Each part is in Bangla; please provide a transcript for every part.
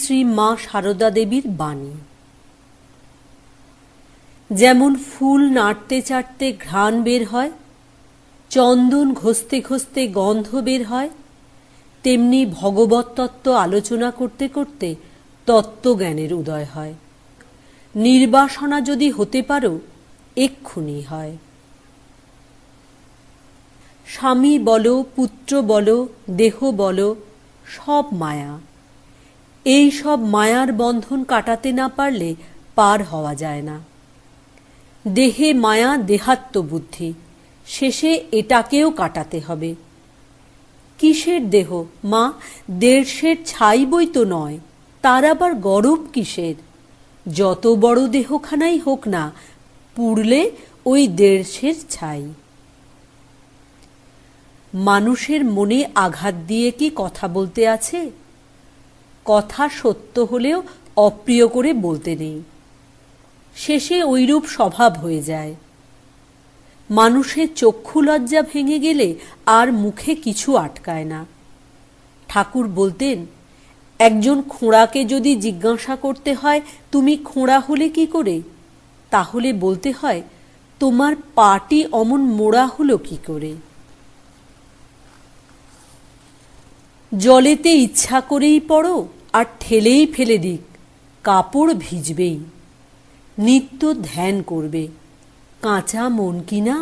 শ্রী মা সারদা দেবীর বাণী। যেমন ফুল নাড়তে চাড়তে ঘ্রাণ বের হয়, চন্দন ঘষতে ঘষতে গন্ধ বের হয়, তেমনি ভগবত তত্ত্ব আলোচনা করতে করতে তত্ত্বজ্ঞানের উদয় হয়। নির্বাসনা যদি হতে পারো এক্ষুনি হয়। স্বামী বলো, পুত্র বলো, দেহ বলো, সব মায়া। এই সব মায়ার বন্ধন কাটাতে না পারলে পার হওয়া যায় না। দেহে মায়া দেহাত্ম বুদ্ধি, শেষে এটাকেও কাটাতে হবে। কিসের দেহ মা? দেড়শের ছাই বই তো নয়, তার আবার গরব কিসের? যত বড় দেহখানাই হোক না, পুড়লে ওই দেড়শের ছাই। মানুষের মনে আঘাত দিয়ে কি কথা বলতে আছে? কথা সত্য হলেও অপ্রিয় করে বলতে নেই, শেষে ঐরূপ স্বভাব হয়ে যায়। মানুষের চক্ষু লজ্জা ভেঙে গেলে আর মুখে কিছু আটকায় না। ঠাকুর বলতেন, একজন খোঁড়াকে যদি জিজ্ঞাসা করতে হয় তুমি খোঁড়া হলে কি করে, তাহলে বলতে হয় তোমার পাটি অমন মোড়া হলো কি করে। জলেতে ইচ্ছা করেই পড়ো আর ঠেলেই ফেলে দিক, কাপড় ভিজবেই। নিত্য ধ্যান করবে। কাঁচা মন কিনা,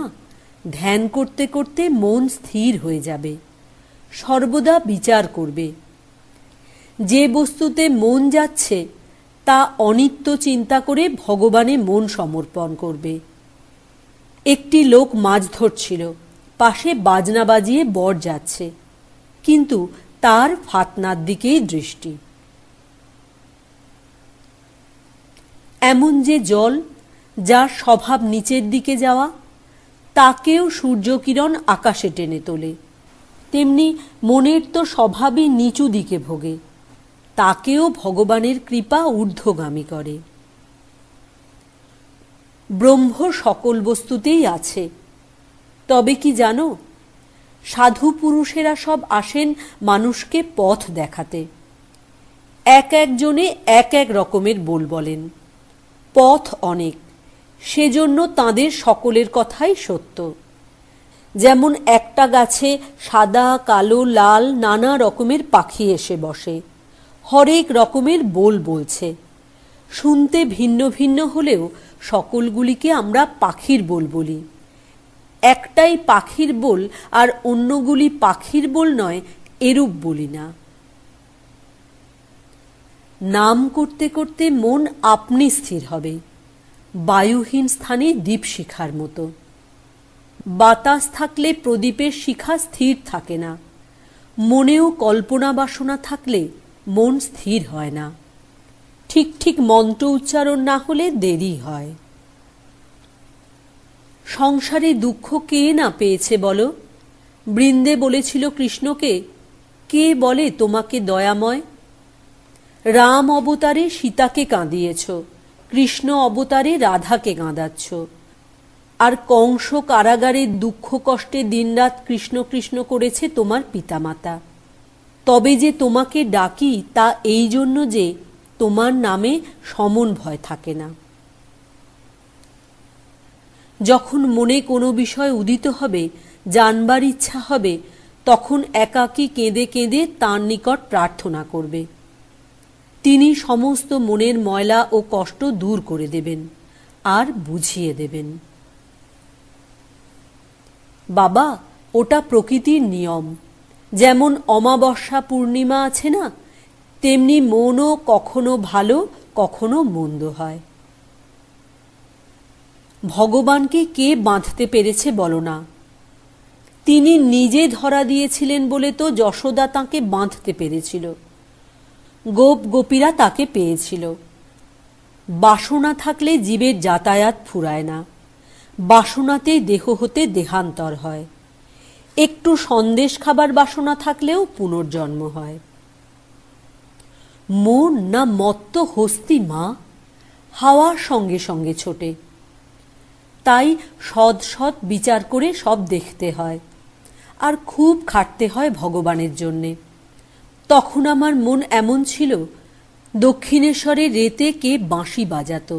ধ্যান করতে করতে মন স্থির হয়ে যাবে। সর্বদা বিচার করবে। যে বস্তুতে মন যাচ্ছে তা অনিত্য চিন্তা করে ভগবানে মন সমর্পণ করবে। একটি লোক মাছ ধরছিল, পাশে বাজনা বাজিয়ে বর যাচ্ছে, কিন্তু তার ফাতনার দিকেই দৃষ্টি। এমন যে জল, যার স্বভাব নিচের দিকে যাওয়া, তাকেও সূর্যকিরণ আকাশে টেনে তোলে। তেমনি মনের তো স্বভাবই নিচু দিকে ভোগে, তাকেও ভগবানের কৃপা ঊর্ধ্বগামী করে। ব্রহ্ম সকল বস্তুতেই আছে। তবে কি জানো, সাধু পুরুষেরা সব আসেন মানুষকে পথ দেখাতে। এক একজনে এক এক রকমের বল বলেন। পথ অনেক, সেজন্য তাদের সকলের কথাই সত্য। যেমন একটা গাছে সাদা, কালো, লাল নানা রকমের পাখি এসে বসে, হরেক রকমের বল বলছে। শুনতে ভিন্ন ভিন্ন হলেও সকলগুলিকে আমরা পাখির বল বলি। একটাই পাখির বল আর অন্যগুলি পাখির বল নয়, এরূপ বলি না। নাম করতে করতে মন আপনি স্থির হবে, বায়ুহীন স্থানে দীপশিখার মতো। বাতাস থাকলে প্রদীপের শিখা স্থির থাকে না। মনেও কল্পনা বাসনা থাকলে মন স্থির হয় না। ঠিক ঠিক মন্ত্র উচ্চারণ না হলে দেরি হয়। সংসারে দুঃখ কে না পেয়েছে বলো? বৃন্দে বলেছিল কৃষ্ণকে, কে বলে তোমাকে দয়াময়? রাম অবতারে সীতাকে কাঁদিয়েছ, কৃষ্ণ অবতারে রাধাকে কাঁদাচ্ছ। আর কংস কারাগারে দুঃখ কষ্টে দিনরাত কৃষ্ণ কৃষ্ণ করেছে তোমার পিতামাতা। তবে যে তোমাকে ডাকি তা এই জন্য যে তোমার নামে সমন ভয় থাকে না। যখন মনে কোনো বিষয় উদিত হবে, জানবার ইচ্ছা হবে, তখন একাকী কেঁদে কেঁদে তাঁর নিকট প্রার্থনা করবে। তিনি সমস্ত মনের ময়লা ও কষ্ট দূর করে দেবেন আর বুঝিয়ে দেবেন। বাবা, ওটা প্রকৃতির নিয়ম। যেমন অমাবস্যা পূর্ণিমা আছে না, তেমনি মনও কখনো ভালো কখনো মন্দ হয়। ভগবানকে কে বাঁধতে পেরেছে বলো না? তিনি নিজে ধরা দিয়েছিলেন বলে তো যশোদা তাঁকে বাঁধতে পেরেছিল, গোপ গোপীরা তাকে পেয়েছিল। বাসনা থাকলে জীবের যাতায়াত ফুরায় না, বাসনাতেই দেহ হতে দেহান্তর হয়। একটু সন্দেশ খাবার বাসনা থাকলেও পুনর্জন্ম হয়। মন না মত্ত হস্তি মা, হাওয়ার সঙ্গে সঙ্গে ছোটে। তাই সৎ সৎ বিচার করে সব দেখতে হয়, আর খুব খাটতে হয় ভগবানের জন্যে। তখন আমার মন এমন ছিল, দক্ষিণেশ্বরে রেতে কে বাঁশি বাজাত,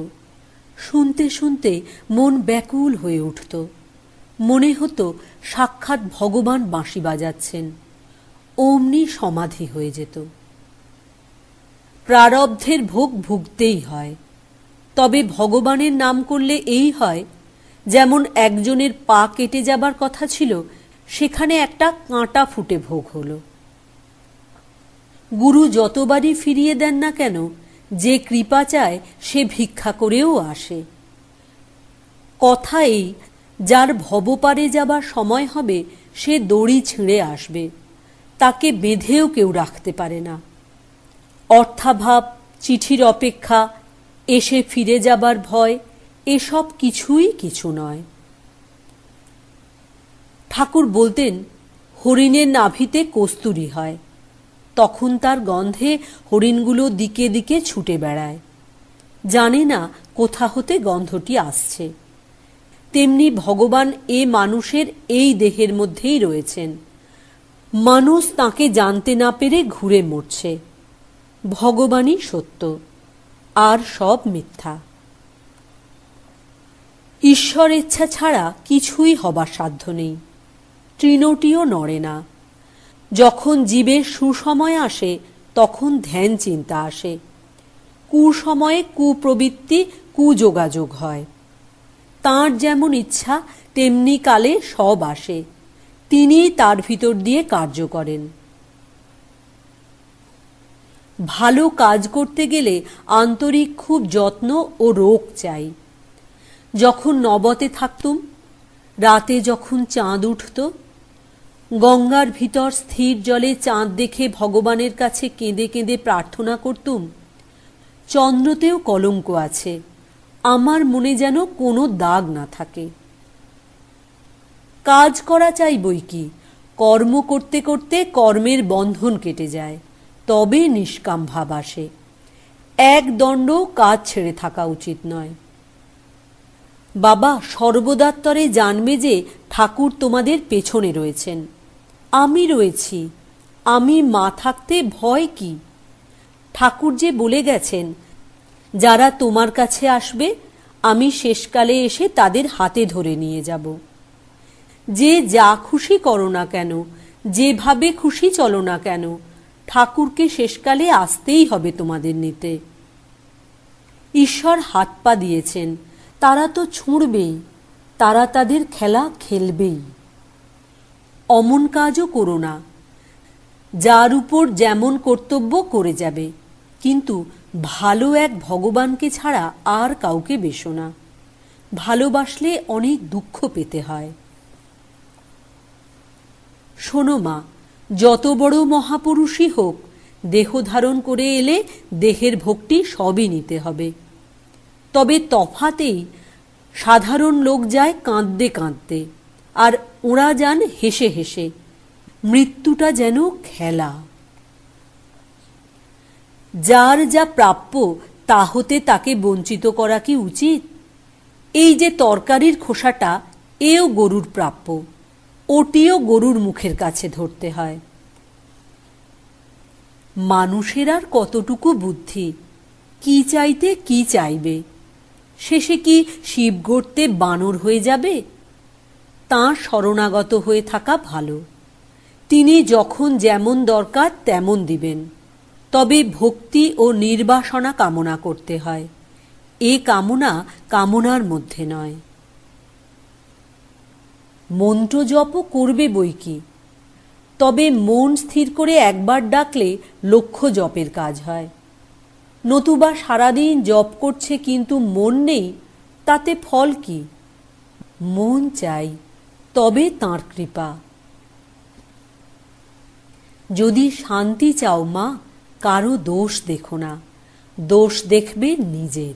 শুনতে শুনতে মন ব্যাকুল হয়ে উঠত। মনে হতো সাক্ষাৎ ভগবান বাঁশি বাজাচ্ছেন। অমনি সমাধি হয়ে যেত। প্রারব্ধের ভোগ ভুগতেই হয়, তবে ভগবানের নাম করলে এই হয়, যেমন একজনের পা কেটে যাবার কথা ছিল, সেখানে একটা কাঁটা ফুটে ভোগ হলো। গুরু যতবারই ফিরিয়ে দেন না কেন, যে কৃপা চায় সে ভিক্ষা করেও আসে। কথা এই, যার ভবপারে যাবার সময় হবে সে দড়ি ছিঁড়ে আসবে, তাকে বেঁধেও কেউ রাখতে পারে না। অর্থাভাব, চিঠির অপেক্ষা, এসে ফিরে যাবার ভয়, এসব কিছুই কিছু নয়। ঠাকুর বলতেন, হরিণের নাভিতে কস্তুরী হয়, তখন তার গন্ধে হরিণগুলো দিকে দিকে ছুটে বেড়ায়, জানে না কোথা হতে গন্ধটি আসছে। তেমনি ভগবান এ মানুষের এই দেহের মধ্যেই রয়েছেন। মানুষ তাকে জানতে না পেরে ঘুরে মরছে। ভগবানই সত্য, আর সব মিথ্যা। ঈশ্বর ইচ্ছা ছাড়া কিছুই হবার সাধ্য নেই, তৃণটিও নড়ে না। যখন জীবের সুসময় আসে তখন ধ্যান চিন্তা আসে, কুসময়ে কুপ্রবৃত্তি, কুযোগাযোগ হয়। তাঁর যেমন ইচ্ছা তেমনি কালে সব আসে, তিনিই তার ভিতর দিয়ে কার্য করেন। ভালো কাজ করতে গেলে আন্তরিক খুব যত্ন ও রোগ চাই। যখন নবতে থাকতুম, রাতে যখন চাঁদ উঠত, গঙ্গার ভিতর স্থির জলে চাঁদ দেখে ভগবানের কাছে কেঁদে কেঁদে প্রার্থনা করতুম, চন্দ্রতেও কলঙ্ক আছে, আমার মনে যেন কোনো দাগ না থাকে। কাজ করা চাই বই কি, কর্ম করতে করতে কর্মের বন্ধন কেটে যায়, তবে নিষ্কাম ভাব আসে। এক দণ্ড কাজ ছেড়ে থাকা উচিত নয়। বাবা সর্বদাত্তরে জানবে যে ঠাকুর তোমাদের পেছনে রয়েছেন। আমি রয়েছি, আমি মা থাকতে ভয় কি? ঠাকুর যে বলে গেছেন, যারা তোমার কাছে আসবে আমি শেষকালে এসে তাদের হাতে ধরে নিয়ে যাব। যে যা খুশি করো না কেন, যেভাবে খুশি চলো না কেন, ঠাকুরকে শেষকালে আসতেই হবে তোমাদের নিতে। ঈশ্বর হাত পা দিয়েছেন, তারা তো ছুঁড়বেই, তারা তাদের খেলা খেলবেই। অমন কাজও করো না। যার উপর যেমন কর্তব্য করে যাবে, কিন্তু ভালো এক ভগবানকে ছাড়া আর কাউকে বেশো না। ভালোবাসলে অনেক দুঃখ পেতে হয়। শোনো মা, যত বড় মহাপুরুষই হোক, দেহ ধারণ করে এলে দেহের ভোগটি সবই নিতে হবে। তবে তফাতেই, সাধারণ লোক যায় কাঁদতে কাঁদতে, আর ওরা যান হেসে হেসে। মৃত্যুটা যেন খেলা। যার যা প্রাপ্য তা হতে তাকে বঞ্চিত করা কি উচিত? এই যে তরকারির খোসাটা, এও গরুর প্রাপ্য, ওটিও গরুর মুখের কাছে ধরতে হয়। মানুষের আর কতটুকু বুদ্ধি, কি চাইতে কি চাইবে? শেষে কি শিব গড়তে বানর হয়ে যাবে? তাঁর শরণাগত হয়ে থাকা ভালো। তিনি যখন যেমন দরকার তেমন দিবেন। তবে ভক্তি ও নির্বাসনা কামনা করতে হয়। এ কামনা কামনার মধ্যে নয়। মন্ত্র জপও করবে বই কি, তবে মন স্থির করে একবার ডাকলে লক্ষ জপের কাজ হয়। নতুবা সারাদিন জপ করছে কিন্তু মন নেই, তাতে ফল কি? মন চাই, তবে তাঁর কৃপা। যদি শান্তি চাও মা, কারো দোষ দেখো না, দোষ দেখবে নিজের।